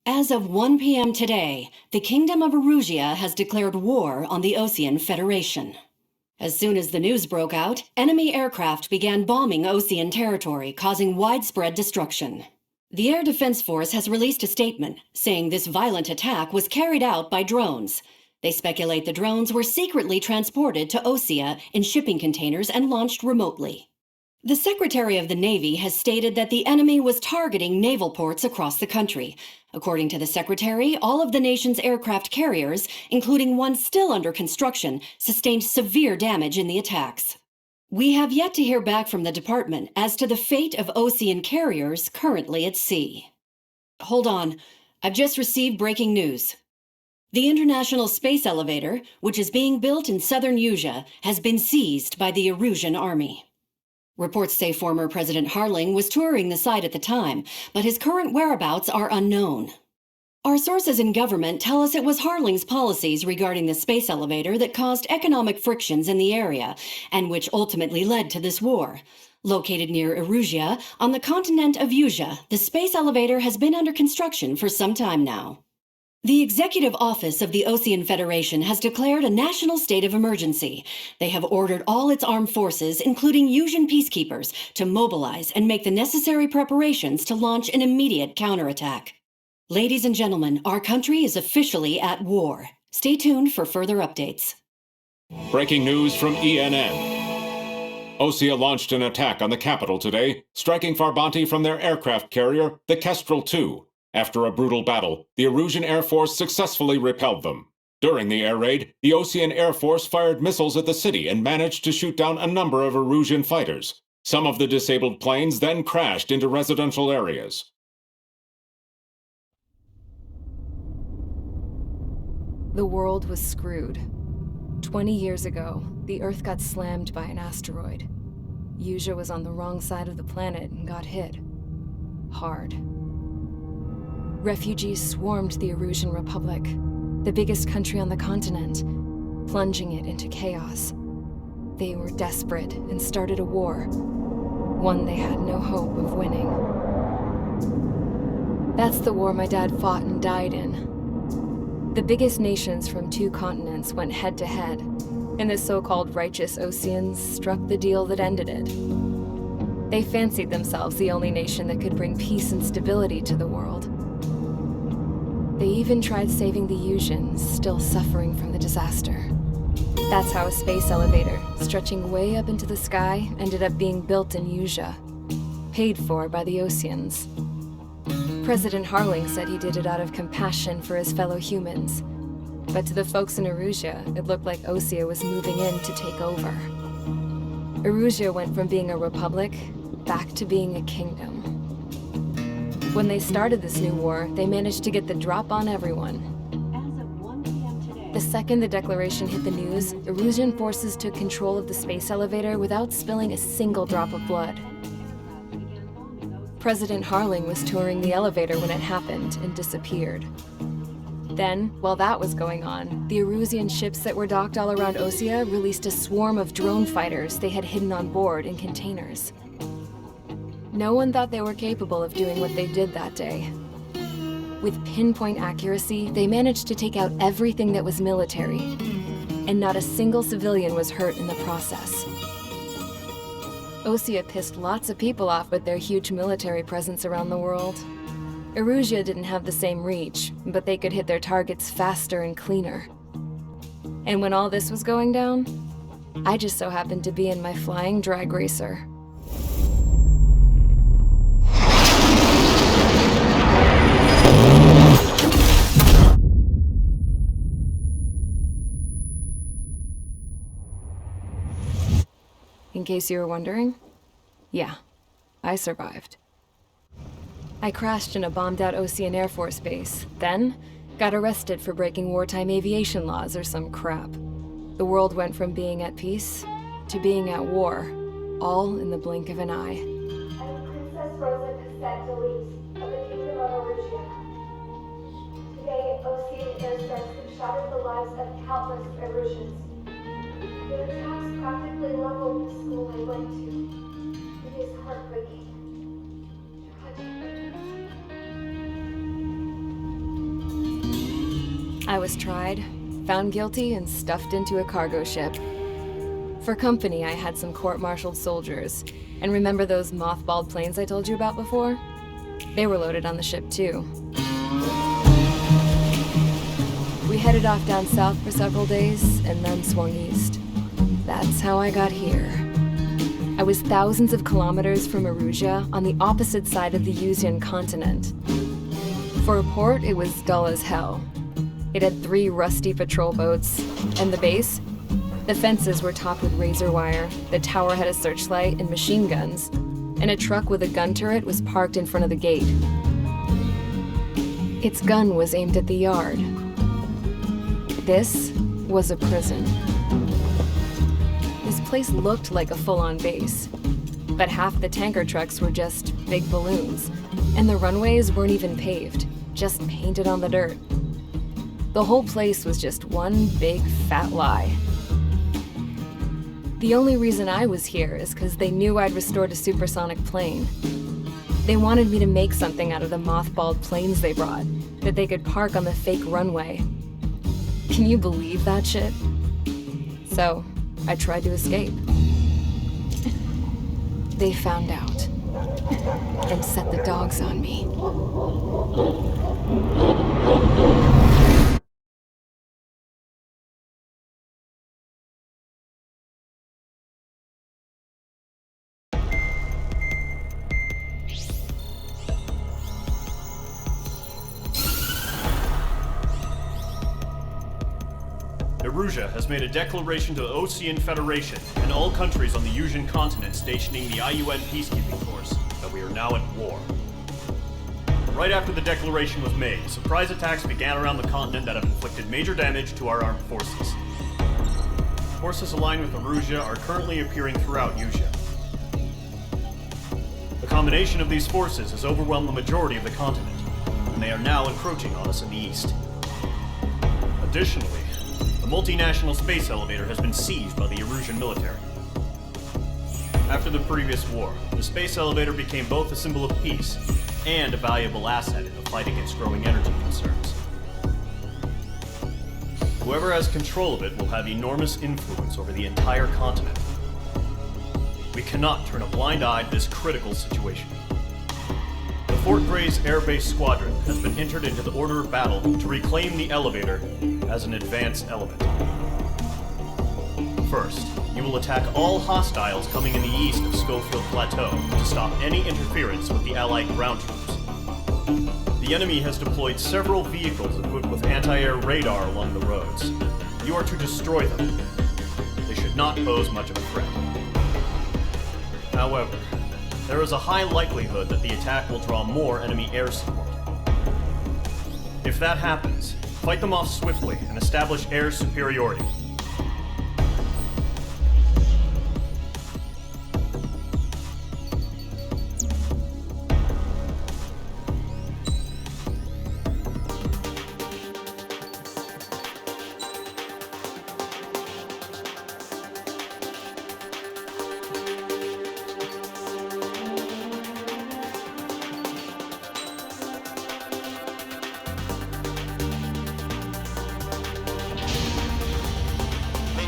As of 1 p.m. today, the Kingdom of Erusia has declared war on the Osean Federation. As soon as the news broke out, enemy aircraft began bombing Osean territory, causing widespread destruction. The Air Defense Force has released a statement saying this violent attack was carried out by drones. They speculate the drones were secretly transported to Osea in shipping containers and launched remotely. The Secretary of the Navy has stated that the enemy was targeting naval ports across the country. According to the Secretary, all of the nation's aircraft carriers, including one still under construction, sustained severe damage in the attacks. We have yet to hear back from the department as to the fate of Osean carriers currently at sea. Hold on, I've just received breaking news. The International Space Elevator, which is being built in southern Usea, has been seized by the Erusian army. Reports say former President Harling was touring the site at the time, but his current whereabouts are unknown. Our sources in government tell us it was Harling's policies regarding the space elevator that caused economic frictions in the area, and which ultimately led to this war. Located near Erusia, on the continent of Usea, the space elevator has been under construction for some time now. The Executive Office of the Osean Federation has declared a national state of emergency. They have ordered all its armed forces, including Usian peacekeepers, to mobilize and make the necessary preparations to launch an immediate counterattack. Ladies and gentlemen, our country is officially at war. Stay tuned for further updates. Breaking news from ENN. Osea launched an attack on the capital today, striking Farbanti from their aircraft carrier, the Kestrel II. After a brutal battle, the Erusian Air Force successfully repelled them. During the air raid, the Osean Air Force fired missiles at the city and managed to shoot down a number of Erusian fighters. Some of the disabled planes then crashed into residential areas. The world was screwed. 20 years ago, the Earth got slammed by an asteroid. Usea was on the wrong side of the planet and got hit. Hard. Refugees swarmed the Erusian Republic, the biggest country on the continent, plunging it into chaos. They were desperate and started a war, one they had no hope of winning. That's the war my dad fought and died in. The biggest nations from 2 continents went head-to-head, and the so-called righteous Oseans struck the deal that ended it. They fancied themselves the only nation that could bring peace and stability to the world. They even tried saving the Usians, still suffering from the disaster. That's how a space elevator, stretching way up into the sky, ended up being built in Usea, paid for by the Oseans. President Harling said he did it out of compassion for his fellow humans, but to the folks in Erusia, it looked like Osea was moving in to take over. Erusia went from being a republic back to being a kingdom. When they started this new war, they managed to get the drop on everyone. As of 1 p.m. today, The second the declaration hit the news, Erusian forces took control of the space elevator without spilling a single drop of blood. President Harling was touring the elevator when it happened and disappeared. Then, while that was going on, the Erusian ships that were docked all around Osea released a swarm of drone fighters they had hidden on board in containers. No one thought they were capable of doing what they did that day. With pinpoint accuracy, they managed to take out everything that was military, and not a single civilian was hurt in the process. Osea pissed lots of people off with their huge military presence around the world. Erusia didn't have the same reach, but they could hit their targets faster and cleaner. And when all this was going down, I just so happened to be in my flying drag racer. In case you were wondering, yeah, I survived. I crashed in a bombed-out Osean Air Force base, then got arrested for breaking wartime aviation laws or some crap. The world went from being at peace to being at war, all in the blink of an eye. I'm Princess Rosa Cassette Delise of the Kingdom of Erusia. Today, Osean airstrikes have shattered the lives of countless Erusians. The attacks practically leveled the school I went to. It is heartbreaking. Tragic. I was tried, found guilty, and stuffed into a cargo ship. For company, I had some court-martialed soldiers. And remember those mothballed planes I told you about before? They were loaded on the ship too. We headed off down south for several days, and then swung east. That's how I got here. I was thousands of kilometers from Erusia, on the opposite side of the Yuzian continent. For a port, it was dull as hell. It had 3 rusty patrol boats, and the base? The fences were topped with razor wire, the tower had a searchlight and machine guns, and a truck with a gun turret was parked in front of the gate. Its gun was aimed at the yard. This was a prison. This place looked like a full-on base, but half the tanker trucks were just big balloons, and the runways weren't even paved, just painted on the dirt. The whole place was just one big fat lie. The only reason I was here is because they knew I'd restored a supersonic plane. They wanted me to make something out of the mothballed planes they brought, that they could park on the fake runway. Can you believe that shit? So, I tried to escape. They found out, and set the dogs on me. Erusia has made a declaration to the Osean Federation and all countries on the Yuzian continent stationing the IUN peacekeeping force that we are now at war. Right after the declaration was made, surprise attacks began around the continent that have inflicted major damage to our armed forces. Forces aligned with Erusia are currently appearing throughout Yusia. The combination of these forces has overwhelmed the majority of the continent, and they are now encroaching on us in the east. Additionally, the multinational space elevator has been seized by the Erusian military. After the previous war, the space elevator became both a symbol of peace and a valuable asset in the fight against growing energy concerns. Whoever has control of it will have enormous influence over the entire continent. We cannot turn a blind eye to this critical situation. The Fort Gray's Air Base Squadron has been entered into the order of battle to reclaim the elevator as an advanced element. First, you will attack all hostiles coming in the east of Schofield Plateau to stop any interference with the Allied ground troops. The enemy has deployed several vehicles equipped with anti-air radar along the roads. You are to destroy them. They should not pose much of a threat. However, there is a high likelihood that the attack will draw more enemy air support. If that happens, fight them off swiftly and establish air superiority.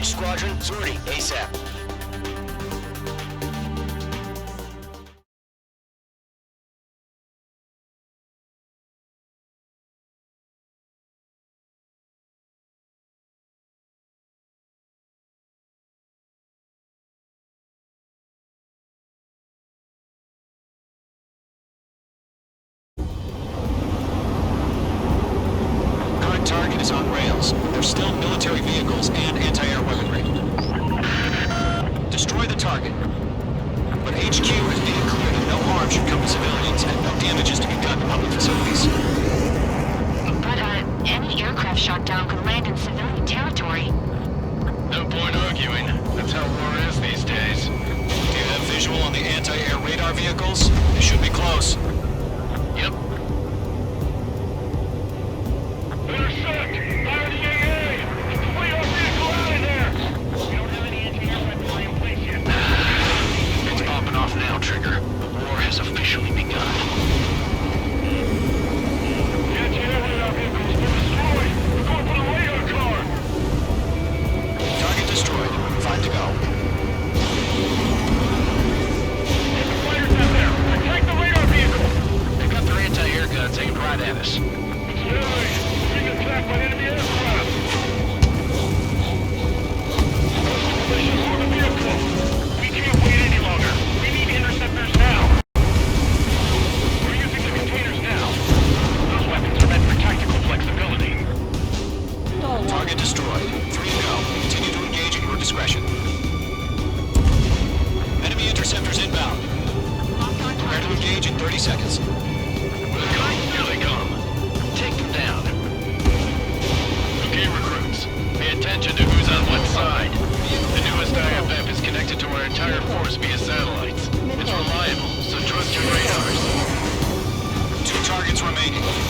Squadron, sortie, ASAP. Current target is on rails. There's still military vehicles and anti-air weaponry. Destroy the target. But HQ has made it clear that no harm should come to civilians and no damage is to be done to public facilities. But, any aircraft shot down could land in civilian territory. No point arguing. That's how war is these days. Do you have visual on the anti-air radar vehicles? They should be close. Yep. Intersect! Fire the AA! Flee our vehicle out of there! We don't have any anti-air weaponry in place yet. It's popping off now, Trigger. The war has officially begun. targets remaining.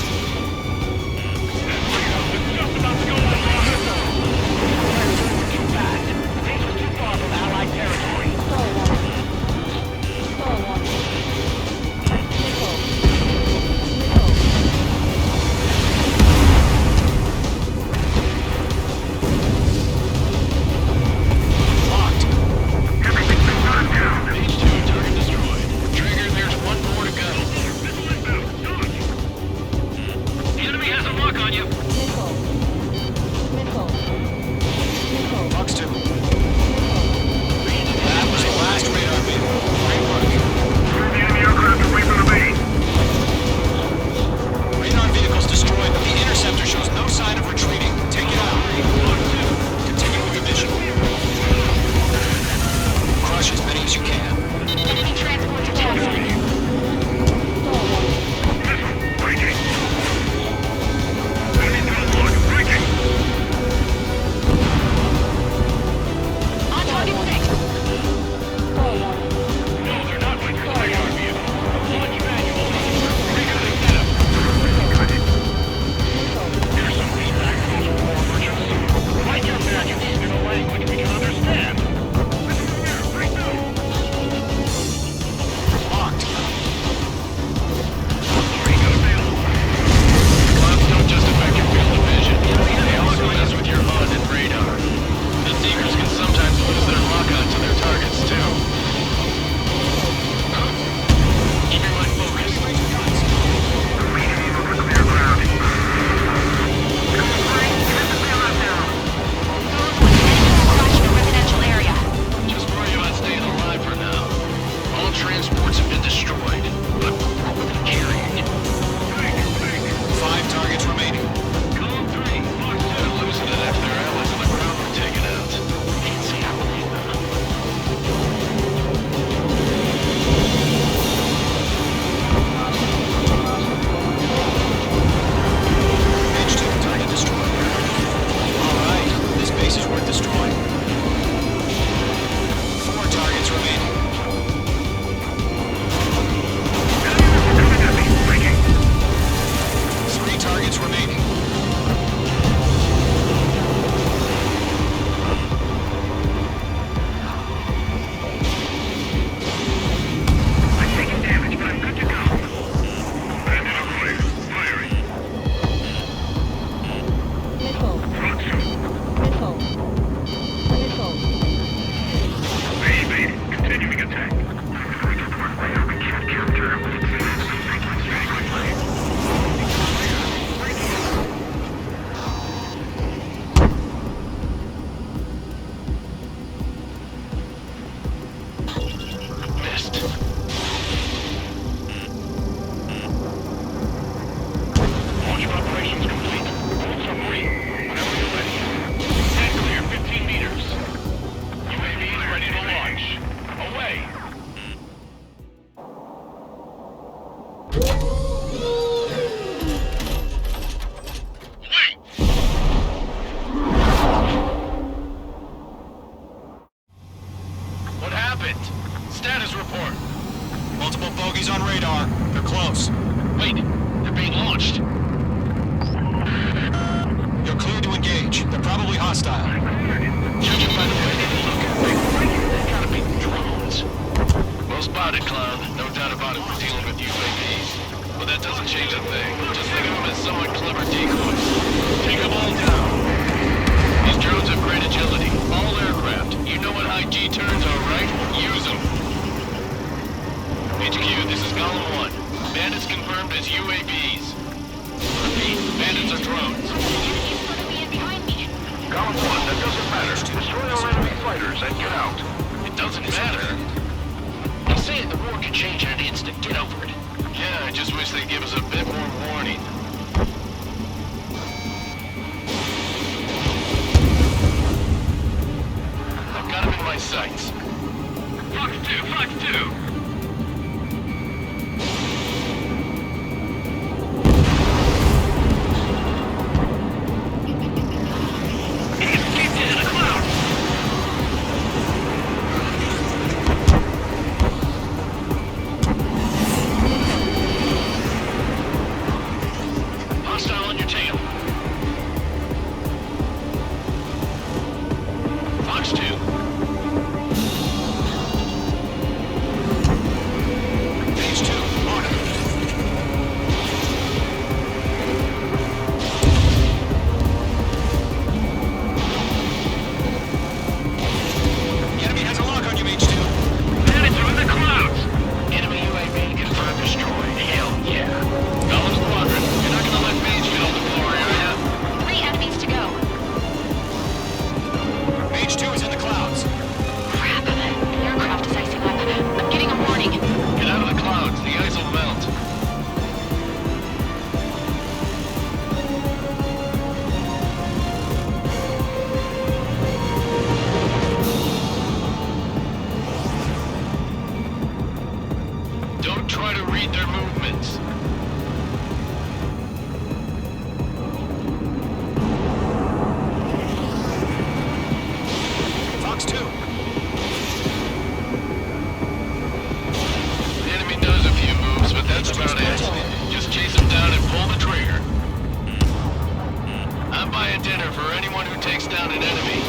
For anyone who takes down an enemy,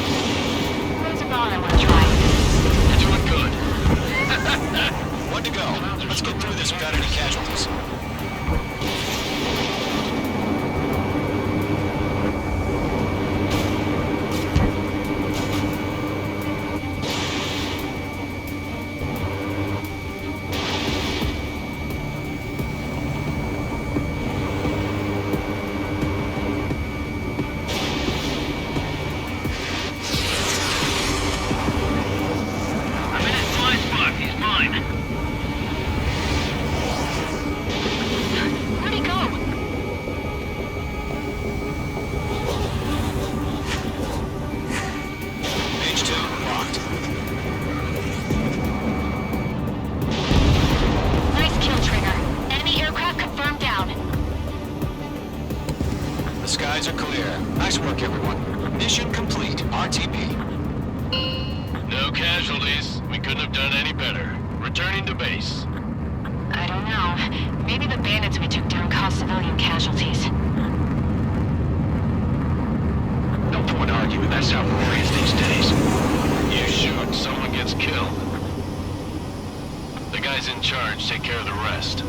There's a ball I want to try. you're doing good. One to go. Let's get through this without any casualties. I'm in his blind spot. He's mine. Where'd he go? Page 2, locked. Nice kill, Trigger. Enemy aircraft confirmed down. The skies are clear. Nice work, everyone. Mission complete. RTB. No casualties. We couldn't have done any better. Returning to base. I don't know. Maybe the bandits we took down caused civilian casualties. No point arguing. That's how war is these days. You shoot, someone gets killed. The guys in charge take care of the rest.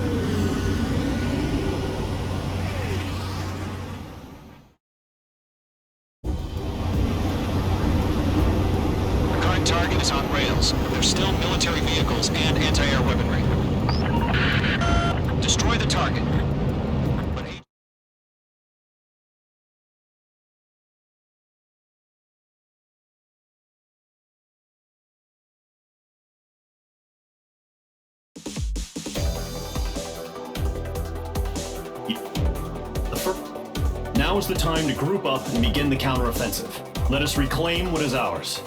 Current target is on rails. There's still military vehicles and anti-air weaponry. Destroy the target. But Now is the time to group up and begin the counteroffensive. Let us reclaim what is ours.